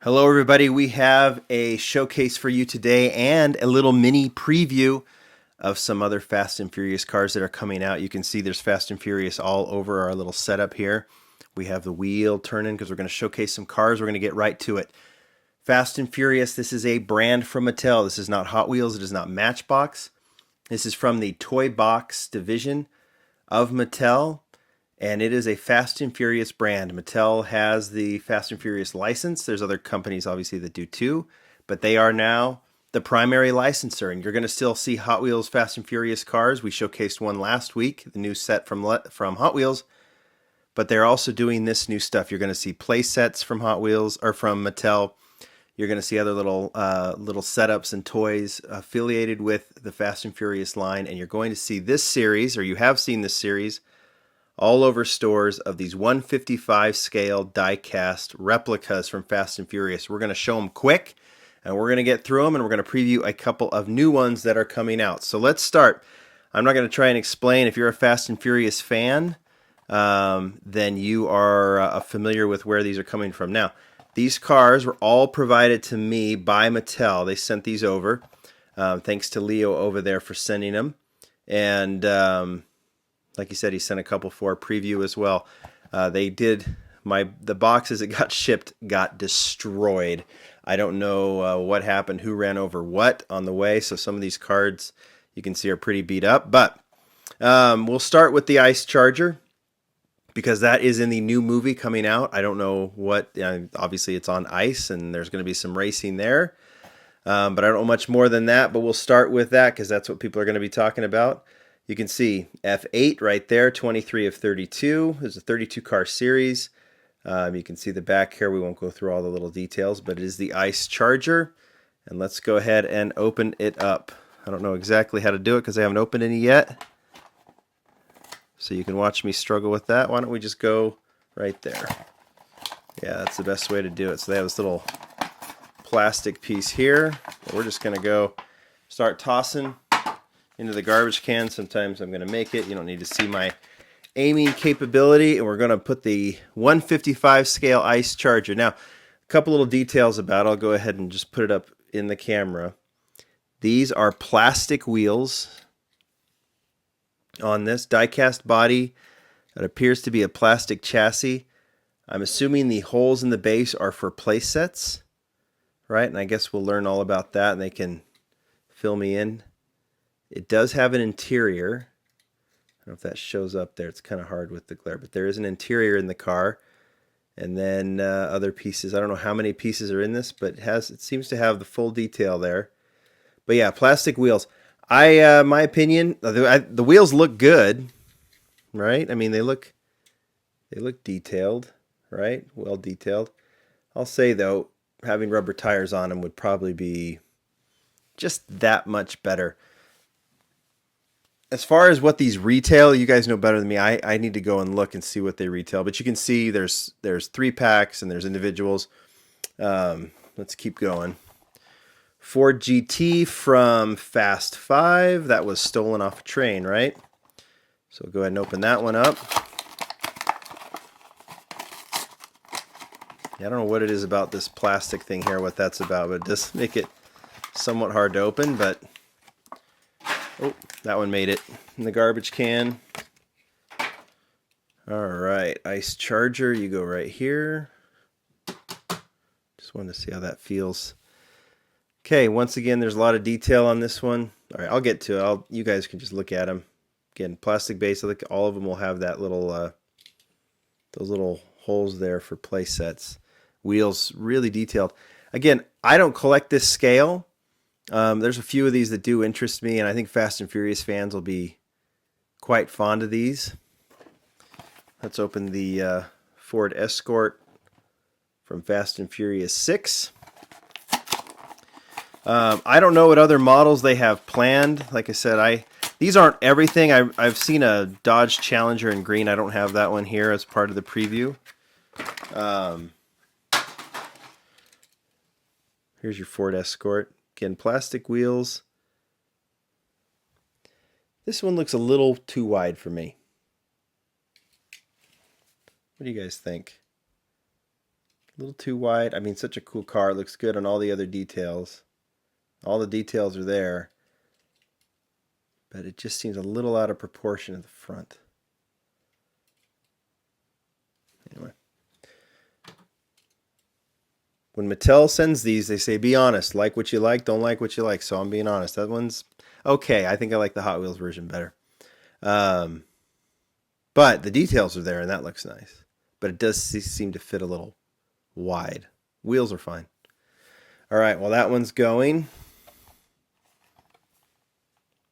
Hello everybody, we have a showcase for you today and a little mini preview of some other Fast and Furious cars that are coming out. You can see there's Fast and Furious all over our little setup here. We have the wheel turning because we're going to showcase some cars. We're going to get right to it. Fast and Furious, this is a brand from Mattel. This is not Hot Wheels, it is not Matchbox. This is from the Toy Box division of Mattel. And it is a Fast and Furious brand. Mattel has the Fast and Furious license. There's other companies, obviously, that do too. But they are now the primary licensor. And you're going to still see Hot Wheels Fast and Furious cars. We showcased one last week, the new set from Hot Wheels. But they're also doing this new stuff. You're going to see play sets from Hot Wheels or from Mattel. You're going to see other little setups and toys affiliated with the Fast and Furious line. And you're going to see this series, or you have seen this series, all over stores of these 155 scale die-cast replicas from Fast and Furious. We're going to show them quick, and we're going to get through them, and we're going to preview a couple of new ones that are coming out. So let's start. I'm not going to try and explain. If you're a Fast and Furious fan, then you are familiar with where these are coming from. Now, these cars were all provided to me by Mattel. They sent these over. Thanks to Leo over there for sending them. And like he said, he sent a couple for a preview as well. The boxes that got shipped got destroyed. I don't know what happened, who ran over what on the way. So some of these cards you can see are pretty beat up. But we'll start with the Ice Charger because that is in the new movie coming out. I don't know what. Obviously, it's on ice and there's going to be some racing there. But I don't know much more than that. But we'll start with that because that's what people are going to be talking about. You can see F8 right there, 23 of 32. There's a 32 car series. You can see the back here. We won't go through all the little details, but it is the Ice Charger. And let's go ahead and open it up. I don't know exactly how to do it because I haven't opened any yet. So you can watch me struggle with that. Why don't we just go right there? Yeah, that's the best way to do it. So they have this little plastic piece here. We're just going to go start tossing into the garbage can. Sometimes I'm going to make it. You don't need to see my aiming capability. And we're going to put the 155 scale Ice Charger. Now, a couple little details about it. I'll go ahead and just put it up in the camera. These are plastic wheels on this die-cast body. It appears to be a plastic chassis. I'm assuming the holes in the base are for play sets, right? And I guess we'll learn all about that and they can fill me in. It does have an interior. I don't know if that shows up there. It's kind of hard with the glare, but there is an interior in the car. And then other pieces. I don't know how many pieces are in this, but it seems to have the full detail there. But yeah, plastic wheels. My opinion, the wheels look good, right? I mean, they look detailed, right? Well detailed. I'll say though, having rubber tires on them would probably be just that much better. As far as what these retail, you guys know better than me. I need to go and look and see what they retail. But you can see there's 3-packs and there's individuals. Let's keep going. Ford GT from Fast 5. That was stolen off a train, right? So we'll go ahead and open that one up. Yeah, I don't know what it is about this plastic thing here, what that's about, but it does make it somewhat hard to open, but oh, that one made it in the garbage can. All right, Ice Charger, you go right here. Just wanted to see how that feels. Okay, once again, there's a lot of detail on this one. All right, I'll get to it. You guys can just look at them. Again, plastic base. I think all of them will have that little, those little holes there for play sets. Wheels, really detailed. Again, I don't collect this scale. There's a few of these that do interest me, and I think Fast and Furious fans will be quite fond of these. Let's open the Ford Escort from Fast and Furious 6. I don't know what other models they have planned. Like I said, these aren't everything. I've seen a Dodge Challenger in green. I don't have that one here as part of the preview. Here's your Ford Escort. Again, plastic wheels. This one looks a little too wide for me. What do you guys think? A little too wide. I mean, such a cool car. It looks good on all the other details. All the details are there. But it just seems a little out of proportion at the front. Anyway. When Mattel sends these, they say, be honest. Like what you like, don't like what you like. So I'm being honest. That one's okay. I think I like the Hot Wheels version better. But the details are there, and that looks nice. But it does seem to fit a little wide. Wheels are fine. All right, well, that one's going.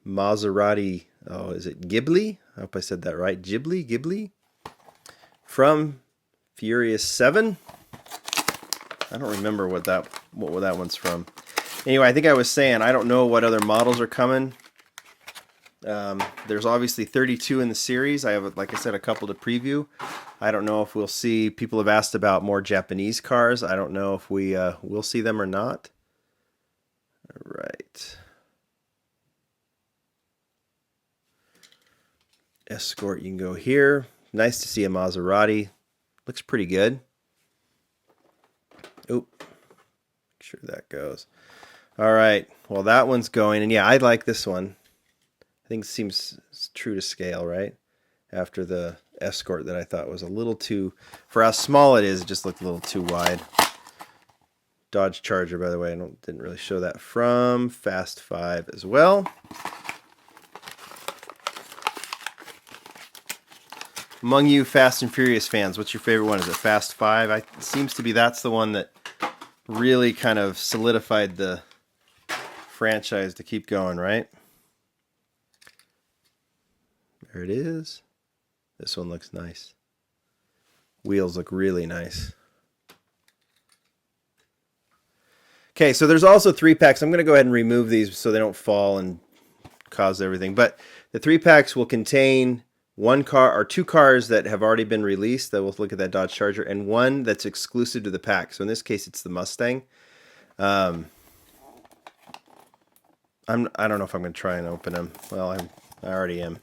Maserati. Oh, is it Ghibli? I hope I said that right. Ghibli? From Furious 7. I don't remember what that one's from. Anyway, I think I was saying I don't know what other models are coming. There's obviously 32 in the series. I have, like I said, a couple to preview. I don't know if we'll see. People have asked about more Japanese cars. I don't know if we will see them or not. All right. Escort, you can go here. Nice to see a Maserati. Looks pretty good. Oop. Make sure that goes. All right. Well, that one's going. And yeah, I like this one. I think it seems true to scale, right? After the Escort that I thought was a little too, for how small it is, it just looked a little too wide. Dodge Charger, by the way, I didn't really show that, from Fast 5 as well. Among you Fast and Furious fans, what's your favorite one? Is it Fast 5? It seems to be that's the one that really kind of solidified the franchise to keep going, right? There it is. This one looks nice. Wheels look really nice. Okay, so there's also 3-packs. I'm going to go ahead and remove these so they don't fall and cause everything. But the 3-packs will contain one car or 2 cars that have already been released. That we'll look at that Dodge Charger, and one that's exclusive to the pack. So in this case, it's the Mustang. I don't know if I'm going to try and open them. Well, I already am.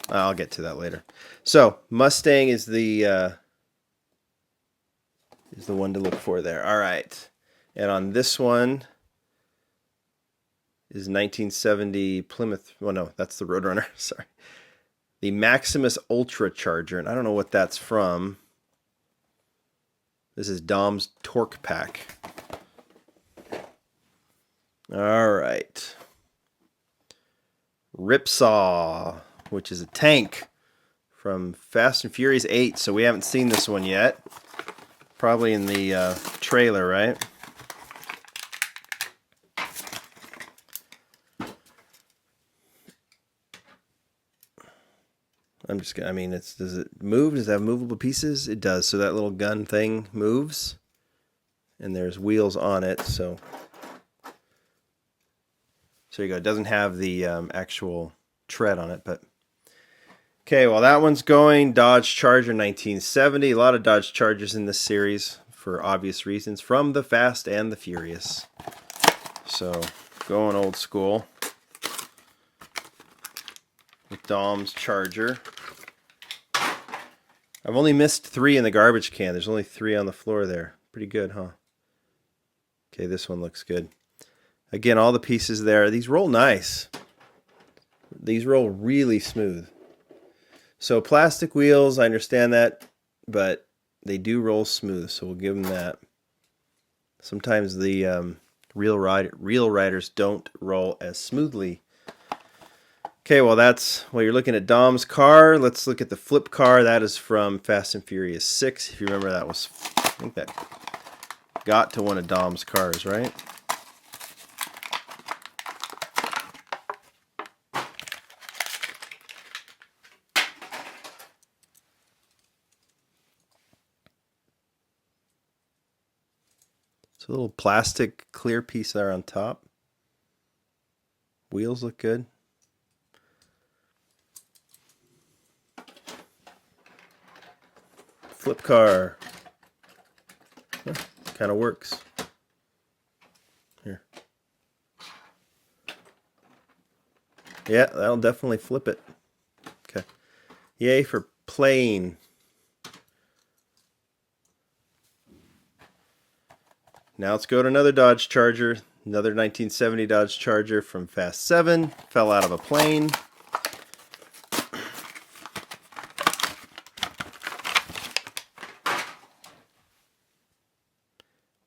I'll get to that later. So Mustang is the one to look for there. All right, and on this one is 1970 Plymouth. Well, no, that's the Roadrunner. Sorry, the Maximus Ultra Charger, and I don't know what that's from. This is Dom's Torque Pack. All right, Ripsaw, which is a tank from Fast and Furious 8. So we haven't seen this one yet. Probably in the trailer, right? I mean, does it move? Does it have movable pieces? It does. So that little gun thing moves. And there's wheels on it. So there you go. It doesn't have the actual tread on it, but okay, well, that one's going. Dodge Charger 1970. A lot of Dodge Chargers in this series for obvious reasons, from the Fast and the Furious. So going old school with Dom's Charger. I've only missed 3 in the garbage can. There's only 3 on the floor there. Pretty good, huh? Okay, this one looks good. Again, all the pieces there. These roll nice. These roll really smooth. So plastic wheels, I understand that, but they do roll smooth, so we'll give them that. Sometimes the real riders don't roll as smoothly. Okay, well, you're looking at Dom's car. Let's look at the flip car. That is from Fast and Furious 6. If you remember, I think that got to one of Dom's cars, right? A little plastic clear piece there on top. Wheels look good. Flip car. Kind of works. Here. Yeah, that'll definitely flip it. Okay. Yay for plane. Now let's go to another Dodge Charger. Another 1970 Dodge Charger from Fast 7. Fell out of a plane.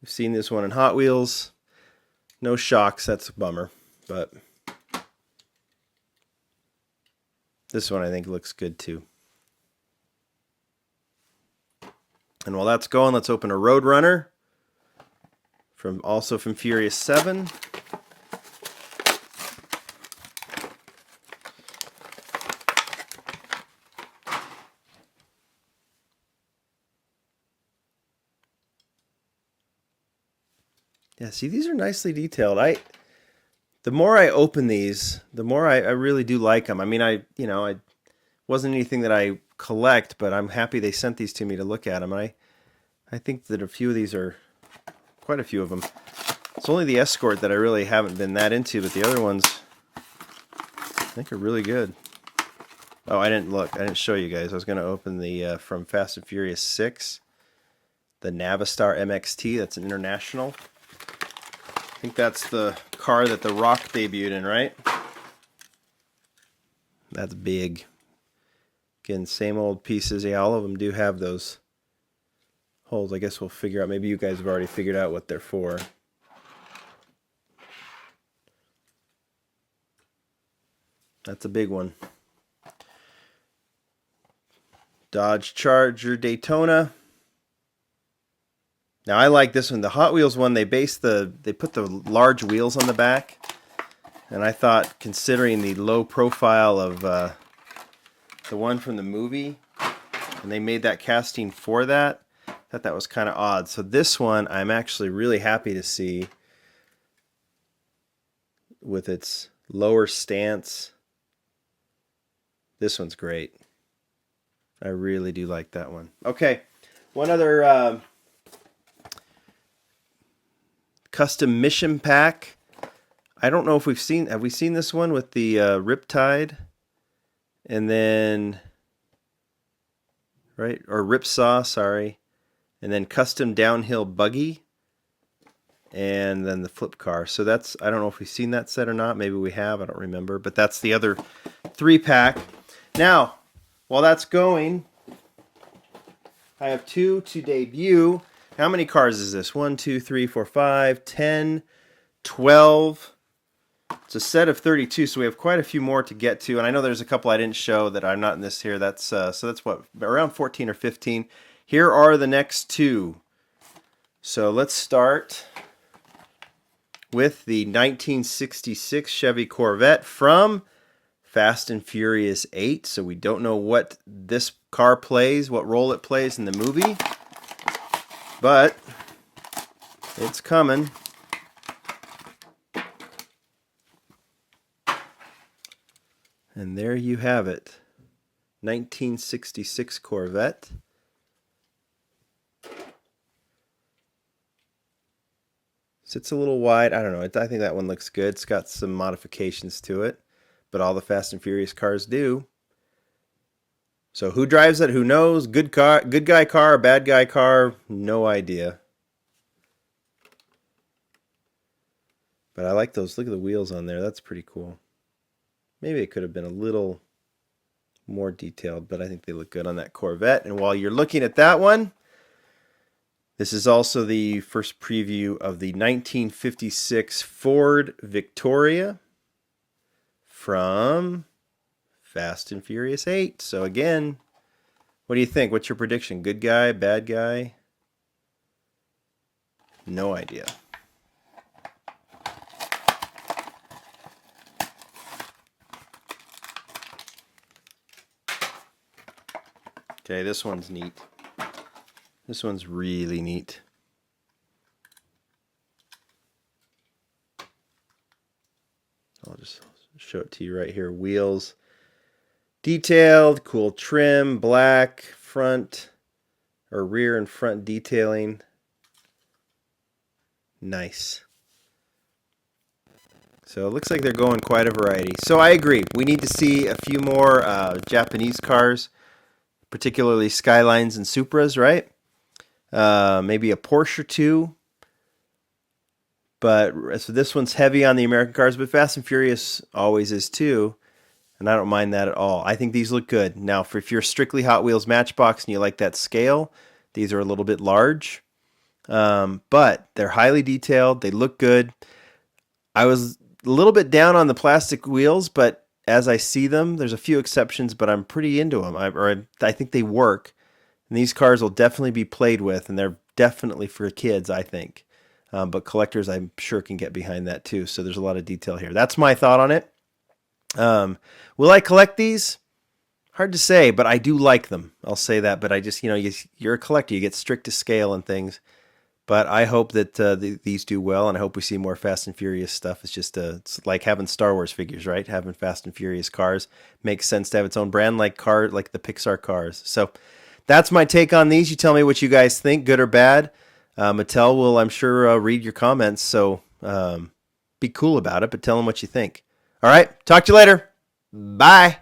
We've seen this one in Hot Wheels. No shocks, that's a bummer. But this one I think looks good too. And while that's going, let's open a Roadrunner. Also from Furious 7. Yeah, see, these are nicely detailed. The more I open these, the more I really do like them. I mean, I wasn't anything that I collect, but I'm happy they sent these to me to look at them. I think that a few of these are, quite a few of them. It's only the Escort that I really haven't been that into, but the other ones I think are really good. Oh, I didn't look. I didn't show you guys. I was going to open the from Fast and Furious 6, the Navistar MXT. That's an international. I think that's the car that The Rock debuted in, right? That's big. Again, same old pieces. Yeah, all of them do have those holes. I guess we'll figure out. Maybe you guys have already figured out what they're for. That's a big one. Dodge Charger Daytona. Now I like this one. The Hot Wheels one, they put the large wheels on the back, and I thought, considering the low profile of the one from the movie, and they made that casting for that, I thought that was kind of odd. So this one I'm actually really happy to see with its lower stance. This one's great. I really do like that one. Okay, one other custom mission pack. I don't know if have we seen this one with the Riptide, and then Ripsaw, sorry, and then custom downhill buggy, and then the flip car. So that's, I don't know if we've seen that set or not. Maybe we have, I don't remember, but that's the other 3-pack. Now, while that's going, I have 2 to debut. How many cars is this? 1, 2, 3, 4, 5, 10, 12. It's a set of 32, so we have quite a few more to get to. And I know there's a couple I didn't show that are not in this here. That's so that's what, around 14 or 15. Here are the next 2. So let's start with the 1966 Chevy Corvette from Fast and Furious 8. So we don't know what this car plays, what role it plays in the movie, but it's coming. And there you have it. 1966 Corvette. Sits a little wide. I don't know. I think that one looks good. It's got some modifications to it, but all the Fast and Furious cars do. So who drives it? Who knows? Good car, good guy car, bad guy car? No idea. But I like those. Look at the wheels on there. That's pretty cool. Maybe it could have been a little more detailed, but I think they look good on that Corvette. And while you're looking at that one, this is also the first preview of the 1956 Ford Victoria from Fast and Furious 8. So again, what do you think? What's your prediction? Good guy, bad guy? No idea. Okay, this one's neat. This one's really neat. I'll just show it to you right here. Wheels detailed, cool trim, black front or rear and front detailing. Nice. So it looks like they're going quite a variety. So I agree. We need to see a few more Japanese cars, particularly Skylines and Supras, right? Maybe a Porsche or two. But so this one's heavy on the American cars, but Fast and Furious always is too. And I don't mind that at all. I think these look good. Now, if you're strictly Hot Wheels Matchbox and you like that scale, these are a little bit large. But they're highly detailed. They look good. I was a little bit down on the plastic wheels, but as I see them, there's a few exceptions, but I'm pretty into them. I think they work. And these cars will definitely be played with, and they're definitely for kids, I think. But collectors, I'm sure, can get behind that too. So there's a lot of detail here. That's my thought on it. Will I collect these? Hard to say, but I do like them. I'll say that. But I just, you're a collector. You get strict to scale and things. But I hope that these do well, and I hope we see more Fast and Furious stuff. It's like having Star Wars figures, right? Having Fast and Furious cars makes sense to have its own brand, like the Pixar cars. So that's my take on these. You tell me what you guys think, good or bad. Mattel will, I'm sure, read your comments, so be cool about it, but tell them what you think. All right, talk to you later. Bye.